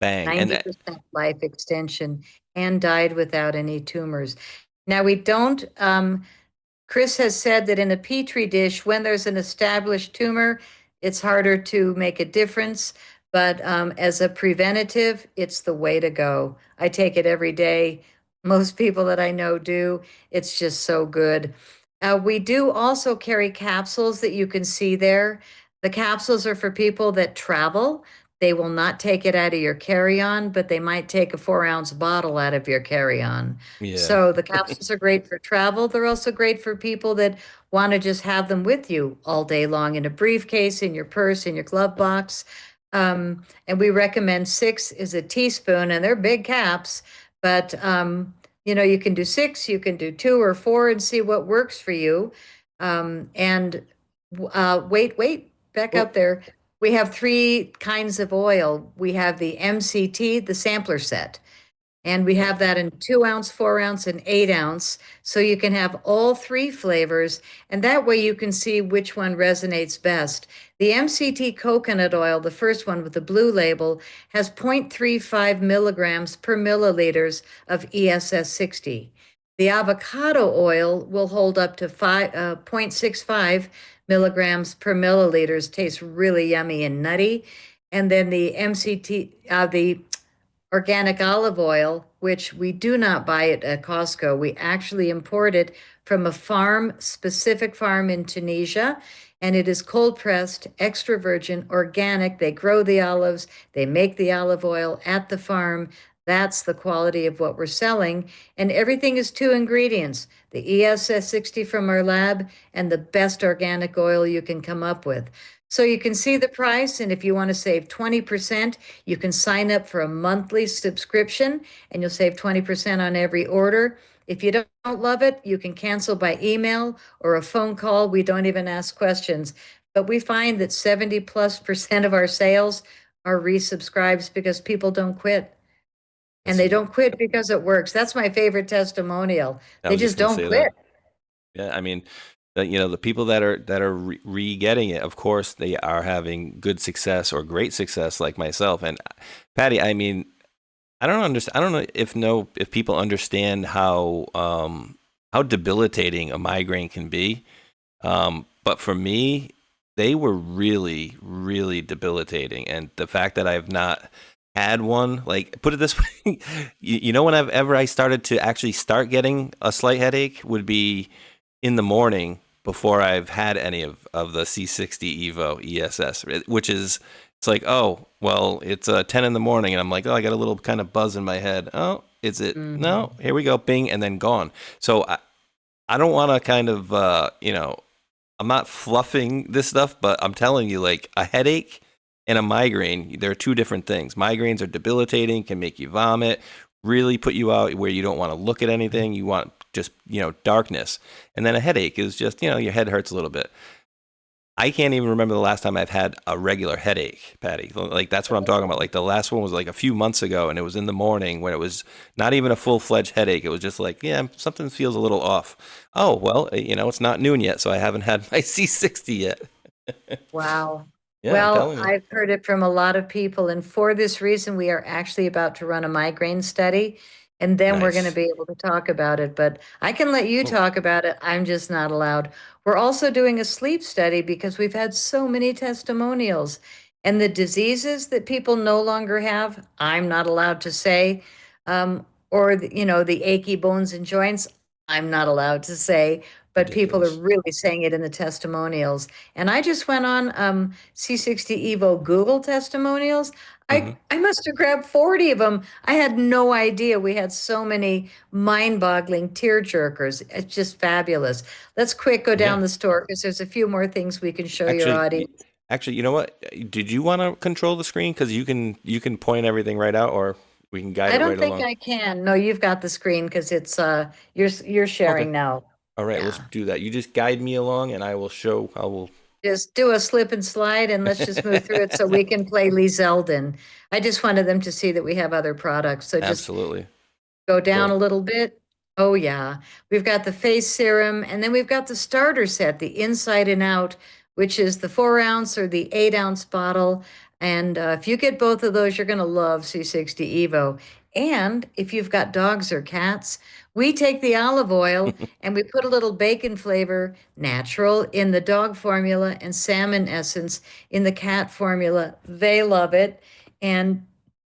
bang. And 90% life extension and died without any tumors. Now, we don't Chris has said that in a petri dish, when there's an established tumor, it's harder to make a difference. But as a preventative, it's the way to go. I take it every day. Most people that I know do. It's just so good. We do also carry capsules that you can see there. The capsules are for people that travel. They will not take it out of your carry-on, but they might take a 4-ounce bottle out of your carry-on. yeah, So the capsules are great for travel. They're also great for people that want to just have them with you all day long in a briefcase, in your purse, in your glove box. And we recommend 6 is a teaspoon, and they're big caps, but you can do 6, you can do 2 or 4 and see what works for you. And wait, back well, up there. We have 3 kinds of oil. We have the MCT, the sampler set. And we have that in 2-ounce, 4-ounce, and 8-ounce. So you can have all 3 flavors. And that way you can see which one resonates best. The MCT coconut oil, the first one with the blue label, has 0.35 milligrams per milliliters of ESS60. The avocado oil will hold up to 0.65 milligrams per milliliters, tastes really yummy and nutty. And then the organic olive oil, which we do not buy it at Costco. We actually import it from a specific farm in Tunisia, and it is cold pressed, extra virgin, organic. They grow the olives, they make the olive oil at the farm. That's the quality of what we're selling. And everything is 2 ingredients, the ESS60 from our lab and the best organic oil you can come up with. So you can see the price, and if you want to save 20%, you can sign up for a monthly subscription and you'll save 20% on every order. If you don't love it, you can cancel by email or a phone call. We don't even ask questions. But we find that 70+% of our sales are resubscribes because people don't quit. And That's they don't quit because it works. That's my favorite testimonial. I They was just just gonna don't say that. quit. Yeah, I mean, the people that are re-getting it, of course, they are having good success or great success, like myself. And Patty, I mean, I don't understand. I don't know if people understand how debilitating a migraine can be. But for me, they were really, really debilitating. And the fact that I've not had one, like, put it this way, you know, whenever I started to actually start getting a slight headache would be in the morning before I've had any of the C60 Evo ESS, which is, it's like, oh, well, it's 10 in the morning. And I'm like, oh, I got a little kind of buzz in my head. Oh, is it? No, Mhm. here we go, bing, and then gone. So I don't want to kind of, I'm not fluffing this stuff, but I'm telling you, like a headache and a migraine, they're two different things. Migraines are debilitating, can make you vomit, really put you out where you don't want to look at anything. You want just, darkness. And then a headache is just, your head hurts a little bit. I can't even remember the last time I've had a regular headache, Patty. Like that's what I'm talking about. Like the last one was like a few months ago, and it was in the morning when it was not even a full-fledged headache. It was just like, yeah, something feels a little off. Oh well, it's not noon yet, so I haven't had my C60 yet. Wow. Yeah, I'm Well, telling you. I've heard it from a lot of people, and for this reason, we are actually about to run a migraine study, and then we're going to Nice. be able to talk about it. But I can let you Oh, talk about it. I'm just not allowed. We're also doing a sleep study because we've had so many testimonials, and the diseases that people no longer have, I'm not allowed to say, or the achy bones and joints, I'm not allowed to say, but people are ridiculous. really saying it in the testimonials. And I just went on C60 Evo Google testimonials. Hmm. I must have grabbed 40 of them. I had no idea we had so many mind-boggling tear jerkers. It's just fabulous. Let's quick go Yeah. down the store because there's a few more things we can show your Actually, audience. actually, you know what? Did you want to control the screen? Because you can point everything right out, or we can guide I it don't right think along. I can. No, you've got the screen because it's you're Okay. sharing now. All right. Let's Yeah. do that. You just guide me along, and I will show. I will. Just do a slip and slide and let's just move through it so we can play Lee Zeldin. I just wanted them to see that we have other products. So just Absolutely. go down Go. a little bit. Oh, yeah. We've got the face serum, and then we've got the starter set, the inside and out, which is the 4 ounce or the 8 ounce bottle. And if you get both of those, you're going to love C60 Evo. And if you've got dogs or cats, we take the olive oil and we put a little bacon flavor, natural, in the dog formula and salmon essence in the cat formula. They love it. And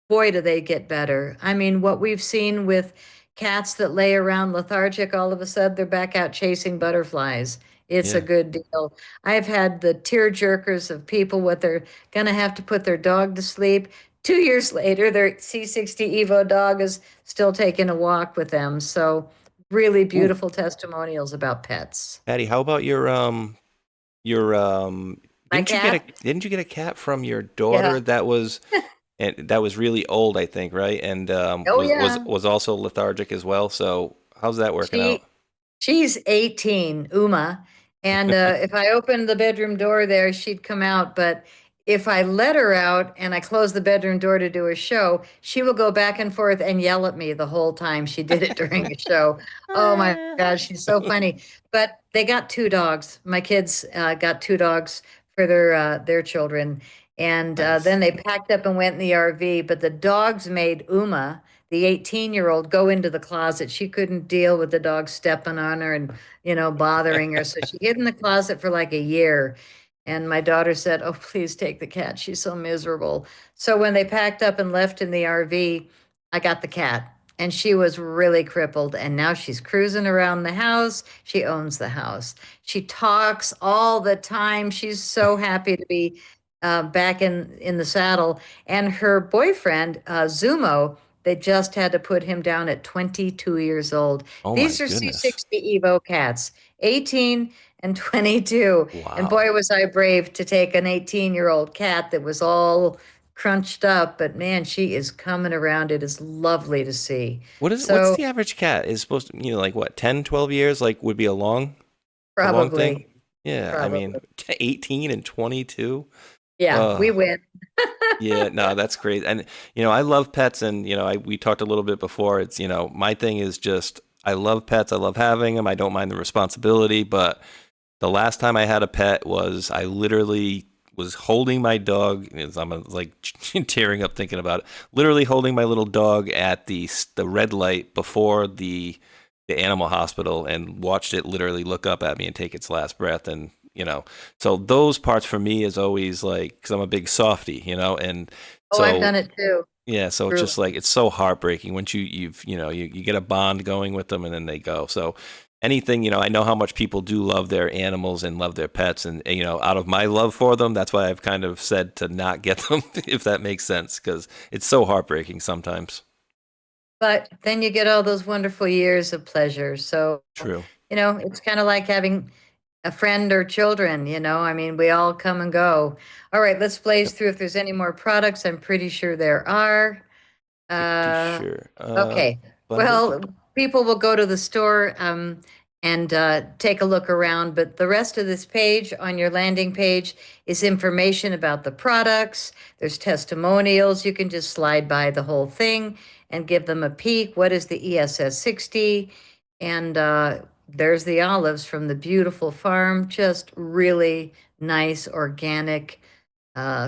boy, do they get better. I mean, what we've seen with cats that lay around lethargic, all of a sudden they're back out chasing butterflies. It's a Yeah. good deal. I've had the tear jerkers of people what they're going to have to put their dog to sleep. 2 years later, their C60 Evo dog is still taking a walk with them. So, really Ooh, beautiful testimonials about pets. Patty, how about your My cat? didn't you get a cat from your Yeah. daughter that was really old, I think, right? And Oh, was yeah. was also lethargic as well. So how's that working out? She She's 18, Uma. And if I opened the bedroom door there, she'd come out. But if I let her out and I close the bedroom door to do a show, she will go back and forth and yell at me the whole time she did it during the show. Oh my God, she's so funny. But they got two dogs. My kids got two dogs for their children. And Nice. then they packed up and went in the RV. But the dogs made Uma, the 18-year-old, go into the closet. She couldn't deal with the dog stepping on her and, bothering her. So she hid in the closet for like a year. And my daughter said, "Oh, please take the cat. She's so miserable." So when they packed up and left in the RV, I got the cat. And she was really crippled. And now she's cruising around the house. She owns the house. She talks all the time. She's so happy to be back in the saddle. And her boyfriend, Zumo, they just had to put him down at 22 years old. Oh my These are goodness. C60 Evo cats, 18 and 22. And Wow. boy, was I brave to take an 18-year-old cat that was all crunched up, but man, she is coming around. It is lovely to see. What's So the average cat is supposed to, like what, 10, 12 years like would be a long thing? probably, Yeah, I mean, probably. 18 and 22. Yeah, we Oh, win. yeah, no, that's crazy. And I love pets, and we talked a little bit before. It's my thing is just I love pets. I love having them. I don't mind the responsibility, but the last time I had a pet was I literally was holding my dog. I'm like tearing up thinking about it. Literally holding my little dog at the red light before the animal hospital and watched it literally look up at me and take its last breath. And so those parts for me is always like because I'm a big softie, and Oh, I've so done it too. yeah, so it's Truly. just like it's so heartbreaking once you get a bond going with them and then they go. So anything, I know how much people do love their animals and love their pets and out of my love for them, that's why I've kind of said to not get them if that makes sense because it's so heartbreaking sometimes. But then you get all those wonderful years of pleasure. So, True. it's kind of like having a friend or children, I mean, we all come and go. All right, let's blaze Yep. through if there's any more products. I'm pretty sure there are. Pretty Uh, sure. Okay. Bundles? Well, people will go to the store and take a look around, but the rest of this page on your landing page is information about the products. There's testimonials. You can just slide by the whole thing and give them a peek. What is the ESS 60? And there's the olives from the beautiful farm. Just really nice, organic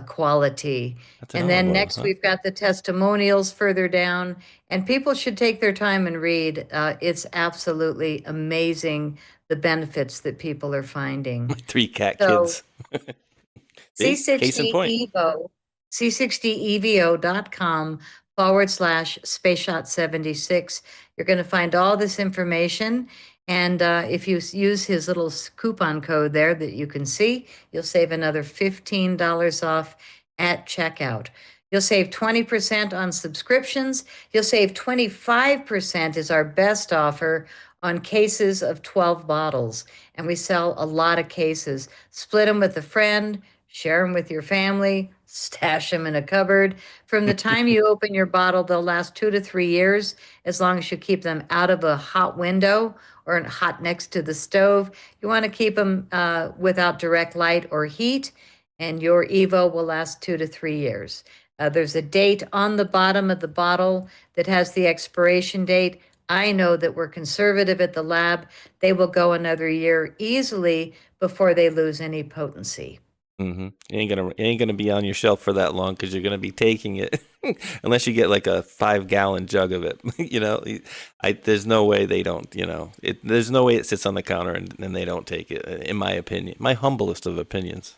quality. That's an And olive then oil, next, huh? we've got the testimonials further down, and people should take their time and read. It's absolutely amazing the benefits that people are finding. My three cat So kids. See? Case in C60 point. Evo, C60EVO.com /Space Shot 76. You're going to find all this information. And if you use his little coupon code there that you can see, you'll save another $15 off at checkout. You'll save 20% on subscriptions. You'll save 25% is our best offer on cases of 12 bottles. And we sell a lot of cases. Split them with a friend, share them with your family, stash them in a cupboard. From the time you open your bottle, they'll last 2 to 3 years, as long as you keep them out of a hot window or hot next to the stove. You want to keep them without direct light or heat, and your Evo will last 2 to 3 years. There's a date on the bottom of the bottle that has the expiration date. I know that we're conservative at the lab. They will go another year easily before they lose any potency. It ain't gonna be on your shelf for that long because you're gonna be taking it, unless you get like a 5 gallon jug of it. There's no way they don't. There's no way it sits on the counter and they don't take it. In my opinion, my humblest of opinions.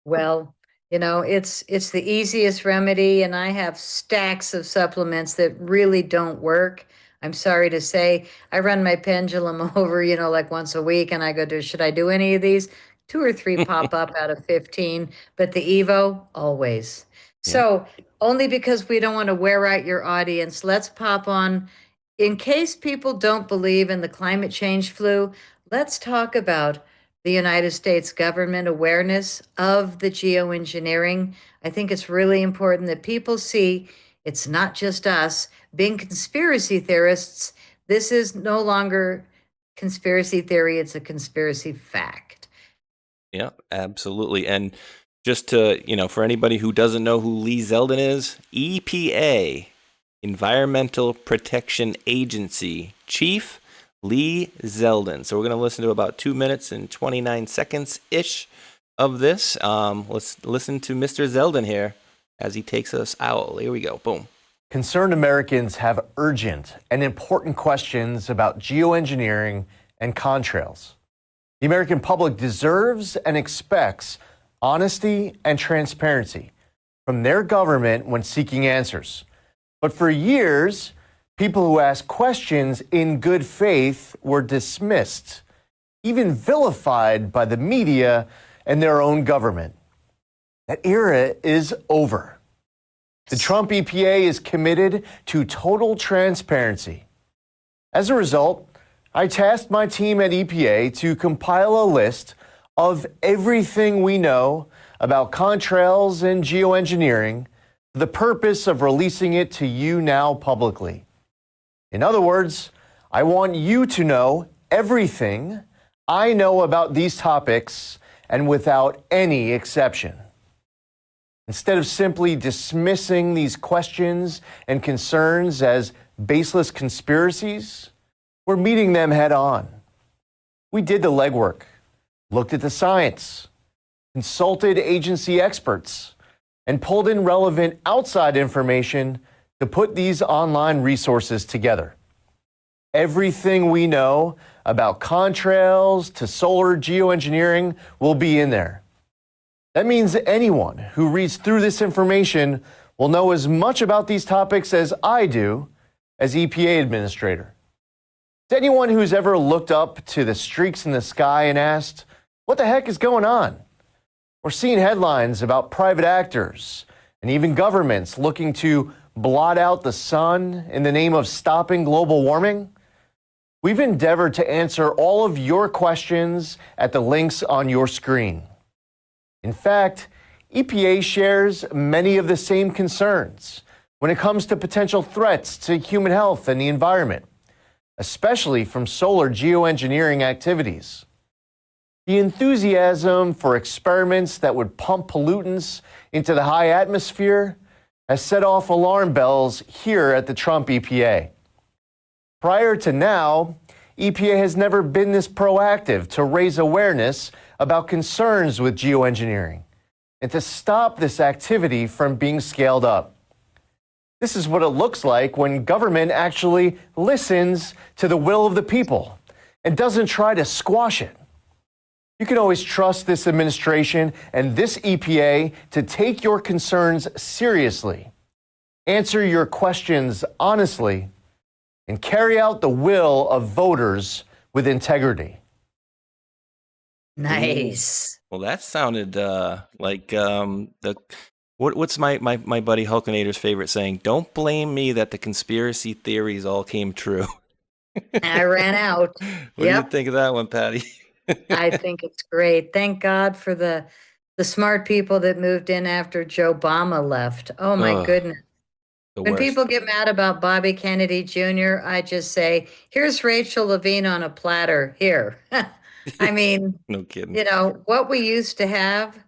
Well, it's the easiest remedy, and I have stacks of supplements that really don't work. I'm sorry to say, I run my pendulum over, like once a week, and I go, should I do any of these? Two or three pop up out of 15, but the Evo, always. Yeah. So, only because we don't want to wear out your audience, let's pop on. In case people don't believe in the climate change flu, let's talk about the United States government awareness of the geoengineering. I think it's really important that people see it's not just us being conspiracy theorists. This is no longer conspiracy theory, it's a conspiracy fact. Yeah, absolutely. And just to, for anybody who doesn't know who Lee Zeldin is, EPA, Environmental Protection Agency Chief Lee Zeldin. So we're going to listen to about 2 minutes and 29 seconds ish of this. Let's listen to Mr. Zeldin here as he takes us out. Here we go. Boom. Concerned Americans have urgent and important questions about geoengineering and contrails. The American public deserves and expects honesty and transparency from their government when seeking answers. But for years, people who asked questions in good faith were dismissed, even vilified by the media and their own government. That era is over. The Trump EPA is committed to total transparency. As a result, I tasked my team at EPA to compile a list of everything we know about contrails and geoengineering for the purpose of releasing it to you now publicly. In other words, I want you to know everything I know about these topics and without any exception. Instead of simply dismissing these questions and concerns as baseless conspiracies, we're meeting them head on. We did the legwork, looked at the science, consulted agency experts, and pulled in relevant outside information to put these online resources together. Everything we know about contrails to solar geoengineering will be in there. That means anyone who reads through this information will know as much about these topics as I do as EPA administrator. To anyone who's ever looked up to the streaks in the sky and asked, what the heck is going on? Or seen headlines about private actors and even governments looking to blot out the sun in the name of stopping global warming? We've endeavored to answer all of your questions at the links on your screen. In fact, EPA shares many of the same concerns when it comes to potential threats to human health and the environment, especially from solar geoengineering activities. The enthusiasm for experiments that would pump pollutants into the high atmosphere has set off alarm bells here at the Trump EPA. Prior to now, EPA has never been this proactive to raise awareness about concerns with geoengineering and to stop this activity from being scaled up. This is what it looks like when government actually listens to the will of the people and doesn't try to squash it. You can always trust this administration and this EPA to take your concerns seriously, answer your questions honestly, and carry out the will of voters with integrity. Nice. Well, that sounded like what's my buddy Hulkinator's favorite saying? Don't blame me that the conspiracy theories all came true. I ran out. What do you think of that one, Patty? I think it's great. Thank God for the smart people that moved in after Joe Obama left. Oh my Ugh, goodness. the When worst. people get mad about Bobby Kennedy Jr., I just say, here's Rachel Levine on a platter. Here. I mean, No kidding. you know, what we used to have,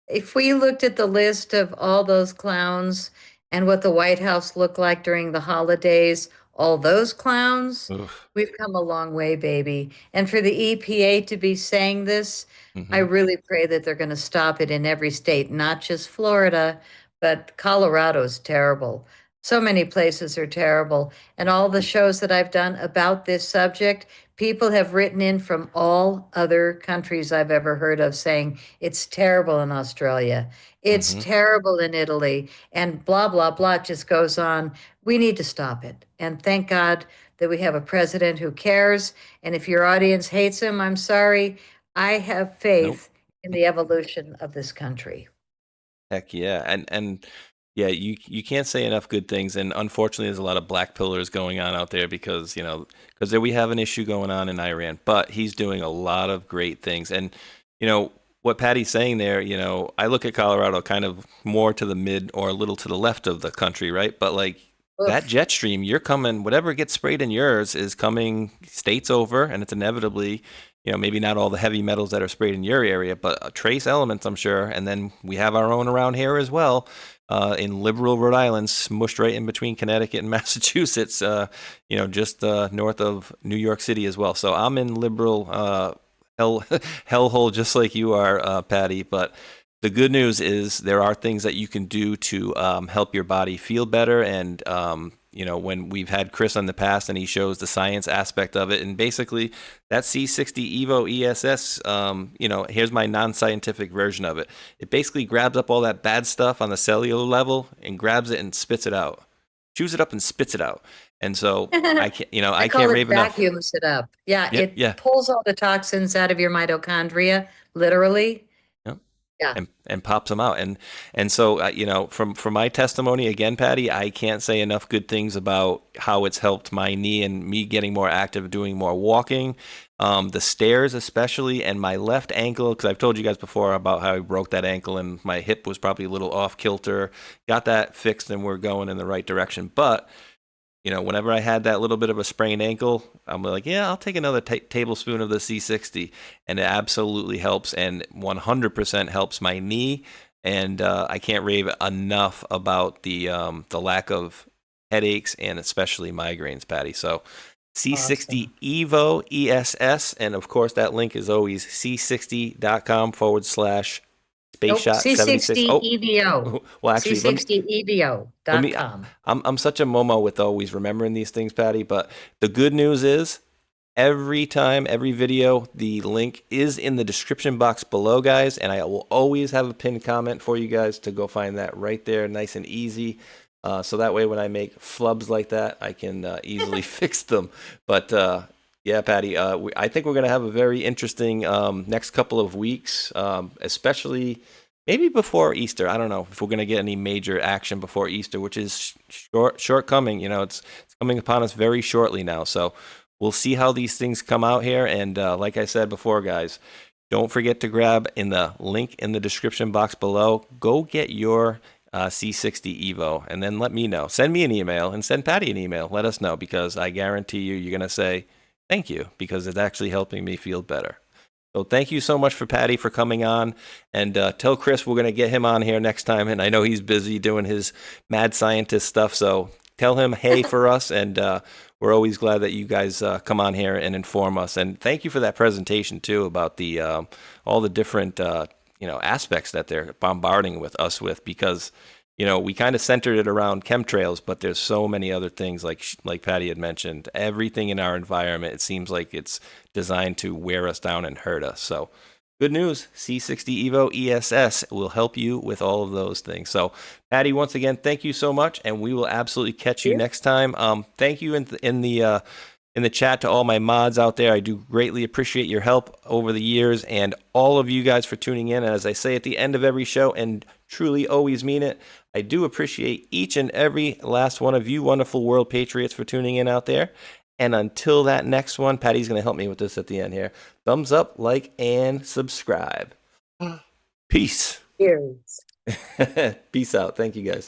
if we looked at the list of all those clowns and what the White House looked like during the holidays, all those clowns, Oof. we've come a long way, baby. And for the EPA to be saying this, I Mhm. really pray that they're going to stop it in every state, not just Florida, but Colorado's terrible. So many places are terrible. And all the shows that I've done about this subject, people have written in from all other countries I've ever heard of saying it's terrible in Australia. It's Mhm. terrible in Italy, and blah, blah, blah, it just goes on. We need to stop it. And thank God that we have a president who cares. And if your audience hates him, I'm sorry. I have Nope. faith in the evolution of this country. Heck yeah, and yeah, you can't say enough good things. And unfortunately, there's a lot of black pillars going on out there because because there we have an issue going on in Iran. But he's doing a lot of great things. And what Patty's saying there, I look at Colorado kind of more to the mid or a little to the left of the country, right? But like that Oof. jet stream, you're coming, whatever gets sprayed in yours is coming states over, and it's inevitably, maybe not all the heavy metals that are sprayed in your area, but trace elements, I'm sure. And then we have our own around here as well, in liberal Rhode Island, smushed right in between Connecticut and Massachusetts, just north of New York City as well. So I'm in liberal hellhole just like you are, Patty. But the good news is there are things that you can do to help your body feel better. And, when we've had Chris on the past and he shows the science aspect of it, and basically that C60 Evo ESS, here's my non-scientific version of it. It basically grabs up all that bad stuff on the cellular level and grabs it and spits it out. Chews it up and spits it out. And so I can't, I call can't it rave enough. vacuums it up. Yeah, Yeah, it yeah. pulls all the toxins out of your mitochondria, literally. Yep. Yeah. and pops them out. And so you know, from my testimony again, Patty, I can't say enough good things about how it's helped my knee and me getting more active, doing more walking, the stairs especially, and my left ankle, because I've told you guys before about how I broke that ankle and my hip was probably a little off kilter. Got that fixed and we're going in the right direction. But you know, whenever I had that little bit of a sprained ankle, I'm like, yeah, I'll take another tablespoon of the C60, and it absolutely helps, and 100% helps my knee. And I can't rave enough about the lack of headaches and especially migraines, Patty. So C60 Awesome. Evo ESS, and of course that link is always c60.com / space Nope, shot 76. Oh, C60 EVO. well, actually, let me let me. C60EVO.com. I'm such a momo with always remembering these things, Patty. But the good news is, every time, every video, the link is in the description box below, guys, and I will always have a pinned comment for you guys to go find that right there, nice and easy. So that way, when I make flubs like that, I can easily fix them. But yeah, Patty, I think we're going to have a very interesting next couple of weeks, especially maybe before Easter. I don't know if we're going to get any major action before Easter, which is shortcoming. You know, it's coming upon us very shortly now. So we'll see how these things come out here. And like I said before, guys, don't forget to grab in the link in the description box below. Go get your C60 Evo, and then let me know. Send me an email and send Patty an email. Let us know, because I guarantee you're going to say thank you, because it's actually helping me feel better. So thank you so much for Patty for coming on, and tell Chris we're going to get him on here next time. And I know he's busy doing his mad scientist stuff, so tell him hey for us, and we're always glad that you guys come on here and inform us. And thank you for that presentation too about the all the different aspects that they're bombarding with us with, because you know, we kind of centered it around chemtrails, but there's so many other things, like Patty had mentioned. Everything in our environment, it seems like it's designed to wear us down and hurt us. So good news, C60 Evo ESS will help you with all of those things. So Patty, once again, thank you so much, and we will absolutely catch you next time. Thank you in the chat to all my mods out there. I do greatly appreciate your help over the years, and all of you guys for tuning in. And as I say at the end of every show, and truly always mean it, I do appreciate each and every last one of you wonderful world patriots for tuning in out there. And until that next one, Patty's going to help me with this at the end here. Thumbs up, like, and subscribe. Peace. Cheers. Peace out. Thank you, guys.